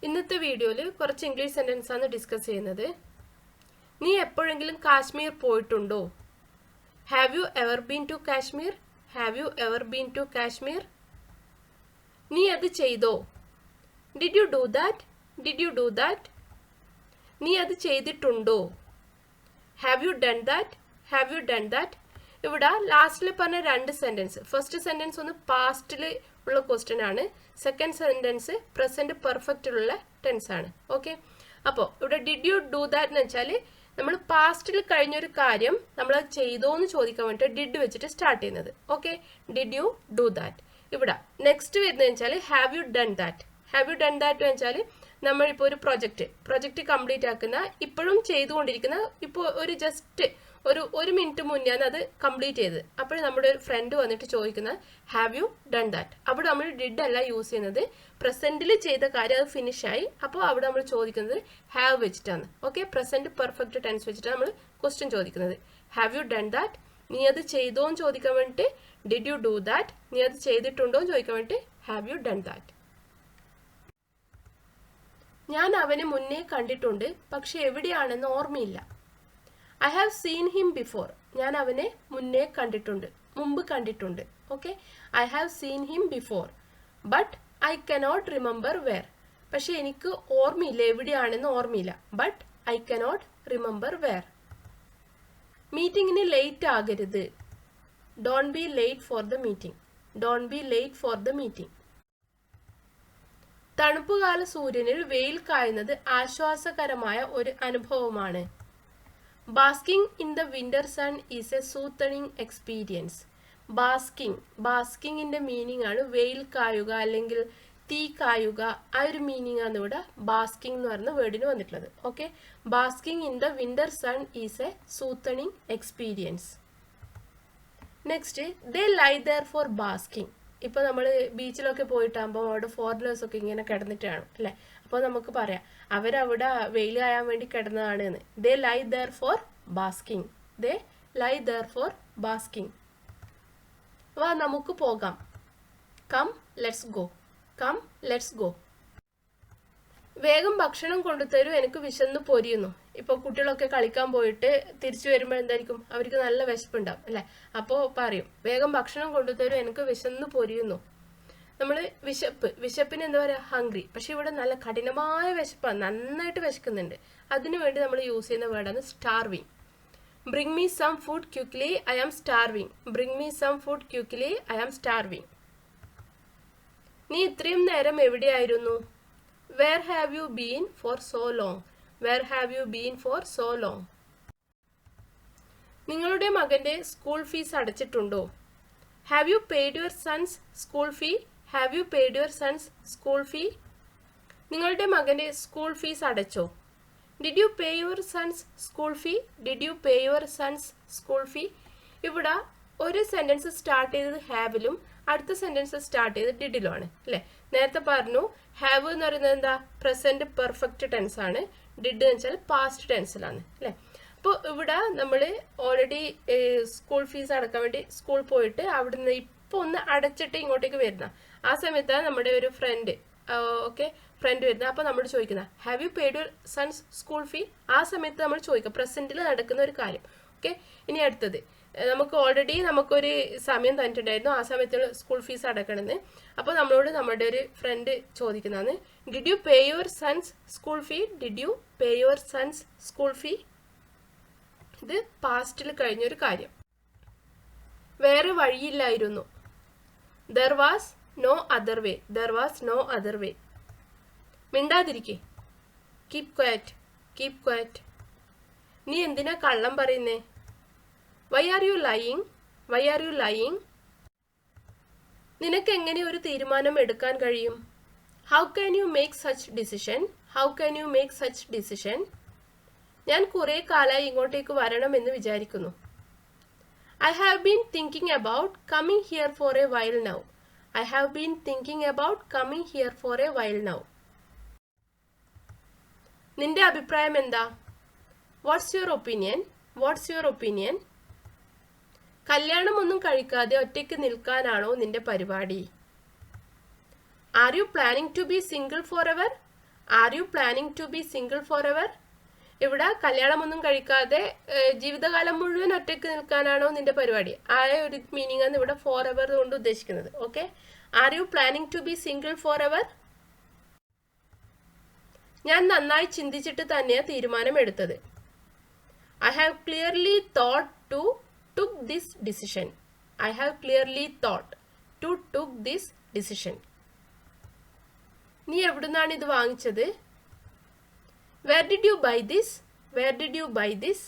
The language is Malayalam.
ഇന്നത്തെ വീഡിയോയിൽ കുറച്ച് ഇംഗ്ലീഷ് സെന്റൻസ് ആണ് ഡിസ്കസ് ചെയ്യുന്നത്. നീ എപ്പോഴെങ്കിലും കാശ്മീർ പോയിട്ടുണ്ടോ? Have you ever been to Kashmir? Have you ever been to Kashmir? നീ അത് ചെയ്തോ? Did you do that? Did you do that? നീ അത് ചെയ്തിട്ടുണ്ടോ? Have you done that? Have you done that? ഇവിടെ ലാസ്റ്റിൽ പറഞ്ഞ രണ്ട് സെന്റൻസ്, ഫസ്റ്റ് സെന്റൻസ് ഒന്ന് പാസ്റ്റിൽ ഉള്ള ക്വസ്റ്റ്യൻ ആണ്, സെക്കൻഡ് സെന്റൻസ് പ്രസന്റ് പെർഫെക്റ്റിലുള്ള ടെൻസ് ആണ്. ഓക്കെ, അപ്പോൾ ഇവിടെ ഡിഡ് യു ഡു ദാറ്റ് എന്ന് വെച്ചാൽ നമ്മൾ പാസ്റ്റിൽ കഴിഞ്ഞൊരു കാര്യം നമ്മൾ അത് ചെയ്തോ എന്ന് ചോദിക്കാൻ വേണ്ടിയിട്ട് ഡിഡ് വെച്ചിട്ട് സ്റ്റാർട്ട് ചെയ്യുന്നത്. Okay, did you do that. ഇവിടെ നെക്സ്റ്റ് വരുന്നത് വെച്ചാൽ have you done that. Have you done that എന്ന് വെച്ചാൽ നമ്മളിപ്പോൾ ഒരു പ്രൊജക്റ്റ് കംപ്ലീറ്റ് ആക്കുന്ന, ഇപ്പോഴും ചെയ്തുകൊണ്ടിരിക്കുന്ന, ഇപ്പോൾ ഒരു ജസ്റ്റ് ഒരു മിനിറ്റ് മുന്നെയാണ് അത് കംപ്ലീറ്റ് ചെയ്തത്. അപ്പോൾ നമ്മുടെ ഒരു ഫ്രണ്ട് വന്നിട്ട് ചോദിക്കുന്നത് ഹാവ് യു ഡൺ ദാറ്റ്. അവിടെ നമ്മൾ ഡിഡ് അല്ല യൂസ് ചെയ്യുന്നത്, പ്രസന്റിൽ ചെയ്ത കാര്യം അത് ഫിനിഷ് ആയി, അപ്പോൾ അവിടെ നമ്മൾ ചോദിക്കുന്നത് ഹാവ് വെച്ചിട്ടാണ്. ഓക്കെ, പ്രസന്റ് പെർഫെക്റ്റ് ടെൻസ് വെച്ചിട്ടാണ് നമ്മൾ ക്വസ്റ്റ്യൻ ചോദിക്കുന്നത്. ഹാവ് യു ഡൺ ദാറ്റ്, നീ അത് ചെയ്തോ എന്ന് ചോദിക്കാൻ വേണ്ടിയിട്ട് ഡിഡ് യു ഡു ദാറ്റ്, നീ അത് ചെയ്തിട്ടുണ്ടോ എന്ന് ചോദിക്കാൻ വേണ്ടിയിട്ട് ഹാവ് യു ഡൺ ദാറ്റ്. ഞാൻ അവനെ മുന്നേ കണ്ടിട്ടുണ്ട്, പക്ഷെ എവിടെയാണെന്ന് ഓർമ്മയില്ല. I have seen him before. ഞാൻ അവനെ മുന്നേ കണ്ടിട്ടുണ്ട്, മുമ്പ് കണ്ടിട്ടുണ്ട്. Okay, I have seen him before but I cannot remember where. പക്ഷെ എനിക്ക് ഓർമ്മയില്ല, എവിടെയാണെന്ന് ഓർമ്മയില്ല. But I cannot remember where. മീറ്റിംഗിന് ലേറ്റ് ആകരുത്. Don't be late for the meeting. Don't be late for the meeting. തണുപ്പുകാല സൂര്യനിൽ വെയിൽ കായുന്നത് ആശ്വാസകരമായ ഒരു അനുഭവമാണ്. Basking in the winter sun is a soothing experience. ബാസ്കിങ്ങിന്റെ മീനിങ് ആണ് വെയിൽ കായുക അല്ലെങ്കിൽ തീ കായുക. ആ ഒരു മീനിങ് ആണ് ഇവിടെ ബാസ്കിംഗ് എന്ന് പറയുന്ന വേർഡിന് വന്നിട്ടുള്ളത്. Okay, basking in the winter sun is a soothing experience. Next, they lie there for basking. ഇപ്പോൾ നമ്മൾ ബീച്ചിലൊക്കെ പോയിട്ടാകുമ്പോൾ അവിടെ ഫോറിനേഴ്സ് ഒക്കെ ഇങ്ങനെ കിടന്നിട്ടാണ് അല്ലേ, അപ്പോൾ നമുക്ക് പറയാം അവരവിടെ വെയിൽ കായാൻ വേണ്ടി കിടന്നതാണ് എന്ന്. They lie there for basking. They lie there for basking. വാ നമുക്ക് പോകാം. Come let's go. Come let's go. വേഗം ഭക്ഷണം കൊണ്ടുതരൂ, എനിക്ക് വിശന്ന് പൊരിയുന്നു. ഇപ്പോൾ കുട്ടികളൊക്കെ കളിക്കാൻ പോയിട്ട് തിരിച്ചു വരുമ്പോൾ എന്തായിരിക്കും, അവർക്ക് നല്ല വിശപ്പുണ്ടാവും അല്ലേ, അപ്പോൾ പറയും വേഗം ഭക്ഷണം കൊണ്ടുതരൂ, എനിക്ക് വിശന്ന് പൊരിയുന്നു. നമ്മൾ വിശപ്പിന് എന്താ പറയുക, ഹംഗ്രി. പക്ഷെ ഇവിടെ നല്ല കഠിനമായ വിശപ്പാണ്, നന്നായിട്ട് വിശക്കുന്നുണ്ട്. അതിനു വേണ്ടി നമ്മൾ യൂസ് ചെയ്യുന്ന വേർഡാണ് starving. Bring me some food quickly, I am starving. Bring me some food quickly, I am starving. നീ ഇത്രയും നേരം എവിടെയായിരുന്നു? Where have you been for so long? Where have you been for so long? നിങ്ങളുടെ മകന്റെ സ്കൂൾ ഫീസ് അടച്ചിട്ടുണ്ടോ? Have you paid your son's school fee? Have you paid your son's school fee? നിങ്ങളുടെ മകന്റെ സ്കൂൾ ഫീസ് അടച്ചോ? Did you pay your son's school fee? Did you pay your son's school fee? ഇവിടെ ഒരു സെന്റൻസ് സ്റ്റാർട്ട് ചെയ്തത് ഹാവിലും അടുത്ത സെന്റൻസ് സ്റ്റാർട്ട് ചെയ്ത് ഡിഡിലുമാണ് അല്ലേ. നേരത്തെ പറഞ്ഞു ഹാവ് എന്ന് പറയുന്നത് എന്താ, പ്രസന്റ് പെർഫെക്റ്റ് ടെൻസ് ആണ്. ഡിഡ് എന്ന് വെച്ചാൽ പാസ്റ്റ് ടെൻസിലാണ് അല്ലേ. അപ്പോൾ ഇവിടെ നമ്മൾ ഓൾറെഡി സ്കൂൾ ഫീസ് അടക്കാൻ വേണ്ടി സ്കൂൾ പോയിട്ട് അവിടുന്ന് ഇപ്പോൾ ഒന്ന് അടച്ചിട്ട് ഇങ്ങോട്ടേക്ക് വരുന്ന ആ സമയത്താണ് നമ്മുടെ ഒരു ഫ്രണ്ട് വരുന്നത്. അപ്പോൾ നമ്മൾ ചോദിക്കുന്ന have you paid your son's school fee. ആ സമയത്ത് നമ്മൾ ചോദിക്കുക, പ്രസന്റിൽ നടക്കുന്ന ഒരു കാര്യം. ഓക്കെ, ഇനി അടുത്തത് നമുക്ക് ഓൾറെഡി നമുക്കൊരു സമയം തന്നിട്ടുണ്ടായിരുന്നു, ആ സമയത്ത് സ്കൂൾ ഫീസ് അടക്കണമെന്ന്. അപ്പോൾ നമ്മളോട് നമ്മുടെ ഒരു ഫ്രണ്ട് ചോദിക്കുന്നതാണ് did you pay your son's school fee? Did you pay your son's school fee? ഇത് പാസ്റ്റിൽ കഴിഞ്ഞൊരു കാര്യം. വേറെ വഴിയില്ലായിരുന്നു. There was no other way. There was no other way. മിണ്ടാതിരിക്കേ. Keep quiet. Keep quiet. നീ എന്തിനാ കള്ളം പറയുന്നേ? Why are you lying? Why are you lying? നിനക്ക് എങ്ങനെ ഒരു തീരുമാനം എടുക്കാൻ കഴിയും? How can you make such decision? How can you make such decision? ഞാൻ കുറേ കാലമായി ഇങ്ങോട്ടേക്ക് വരണമെന്ന് വിചാരിക്കുന്നു. I have been thinking about coming here for a while now. I have been thinking about coming here for a while now. നിന്റെ അഭിപ്രായം എന്താ? What's your opinion? What's your opinion? കല്യാണം ഒന്നും കഴിക്കാതെ ഒറ്റയ്ക്ക് നിൽക്കാനാണോ നിന്റെ പരിപാടി? Are you planning to be single forever? Are you planning to be single forever? ഇവിടെ കല്യാണമൊന്നും കഴിക്കാതെ ജീവിതകാലം മുഴുവൻ ഒറ്റയ്ക്ക് നിൽക്കാനാണോ നിന്റെ പരിപാടി? ആ ഒരു മീനിങ് ആണ് ഇവിടെ ഫോർ എവർ കൊണ്ട് ഉദ്ദേശിക്കുന്നത്. Okay, are you planning to be single forever? ഞാൻ നന്നായി ചിന്തിച്ചിട്ട് തന്നെയാണ് തീരുമാനമെടുത്തത്. I have clearly thought to took this decision. I have clearly thought to took this decision. നീ എവിടുന്നാണ് ഇത് വാങ്ങിച്ചത്? Where did you buy this? Where did you buy this?